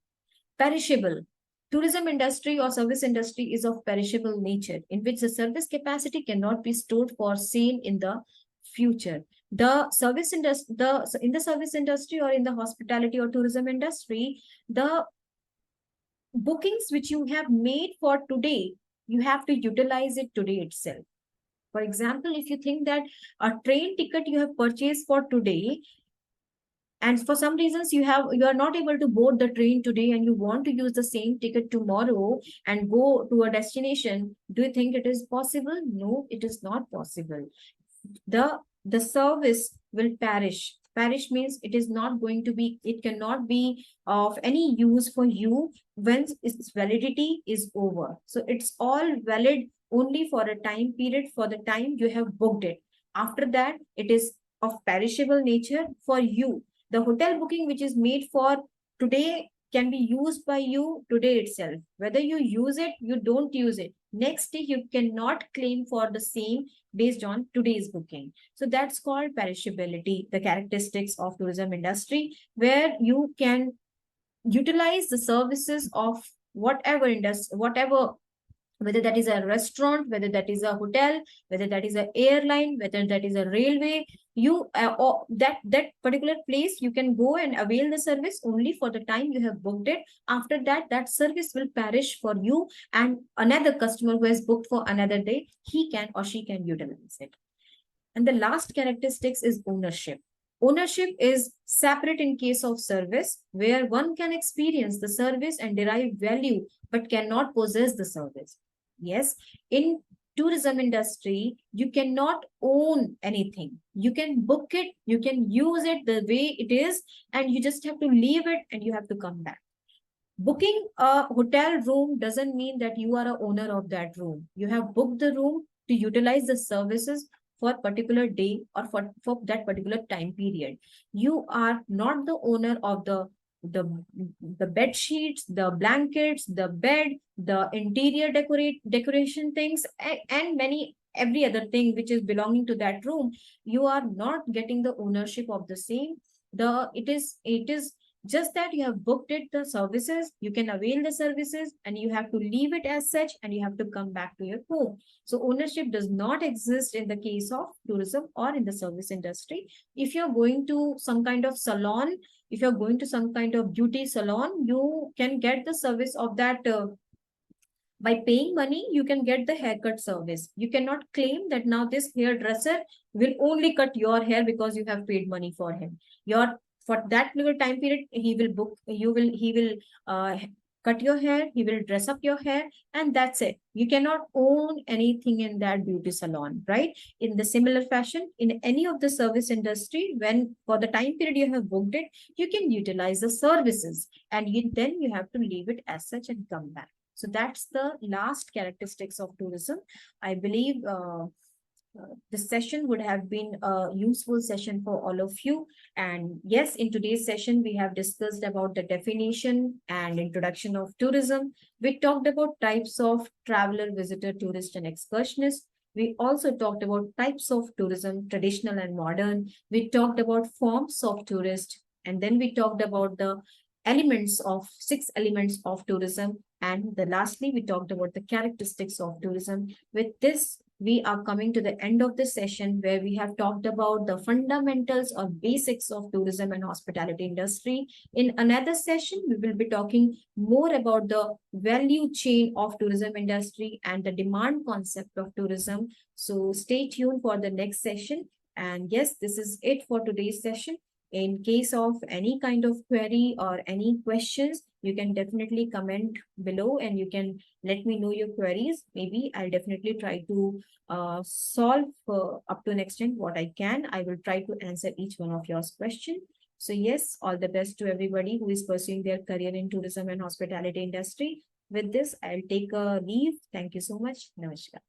Perishable. Tourism industry or service industry is of perishable nature, in which the service capacity cannot be stored for sale in the future. The service industry, in the service industry or in the hospitality or tourism industry, the bookings which you have made for today, you have to utilize it today itself. For example, if you think that a train ticket you have purchased for today, and for some reasons you are not able to board the train today and you want to use the same ticket tomorrow and go to a destination, do you think it is possible? No, it is not possible. The service will perish means it is not going to be, it cannot be of any use for you when its validity is over. So it's all valid only for a time period, for the time you have booked it. After that, it is of perishable nature for you. The hotel booking which is made for today can be used by you today itself. Whether you use it, you don't use it, next day you cannot claim for the same based on today's booking. So that's called perishability, the characteristics of tourism industry, where you can utilize the services of whatever industry, whatever, whether that is a restaurant, whether that is a hotel, whether that is an airline, whether that is a railway, you or that particular place, you can go and avail the service only for the time you have booked it. After that, that service will perish for you, and another customer who has booked for another day, he can or she can utilize it. And the last characteristics is ownership. Ownership is separate in case of service, where one can experience the service and derive value, but cannot possess the service. Yes, in tourism industry, you cannot own anything. You can book it, you can use it the way it is, and you just have to leave it and you have to come back. Booking a hotel room doesn't mean that you are a owner of that room. You have booked the room to utilize the services for a particular day or for that particular time period. You are not the owner of the the bed sheets, the blankets, the bed, the interior decoration things, and many every other thing which is belonging to that room. You are not getting the ownership of the same. It is just that you have booked it, the services, you can avail the services, and you have to leave it as such, and you have to come back to your home. So ownership does not exist in the case of tourism or in the service industry. If you're going to some kind of salon, if you're going to some kind of beauty salon, you can get the service of that by paying money. You can get the haircut service. You cannot claim that now this hairdresser will only cut your hair because you have paid money for him. Your For that little time period, he will book, he will cut your hair, he will dress up your hair, and that's it. You cannot own anything in that beauty salon, right? In the similar fashion, in any of the service industry, when for the time period you have booked it, you can utilize the services, and then you have to leave it as such and come back. So that's the last characteristics of tourism. I believe this session would have been a useful session for all of you. And yes, in today's session, we have discussed about the definition and introduction of tourism. We talked about types of traveler, visitor, tourist, and excursionist. We also talked about types of tourism, traditional and modern. We talked about forms of tourist. And then we talked about the elements of 6 elements of tourism. And lastly, we talked about the characteristics of tourism. With this, we are coming to the end of the session where we have talked about the fundamentals or basics of tourism and hospitality industry. In another session, we will be talking more about the value chain of tourism industry and the demand concept of tourism. So stay tuned for the next session. And yes, this is it for today's session. In case of any kind of query or any questions, you can definitely comment below and you can let me know your queries. Maybe I'll definitely try to solve up to an extent what I can. I will try to answer each one of your questions. So yes, all the best to everybody who is pursuing their career in tourism and hospitality industry. With this, I'll take a leave. Thank you so much. Namaskar.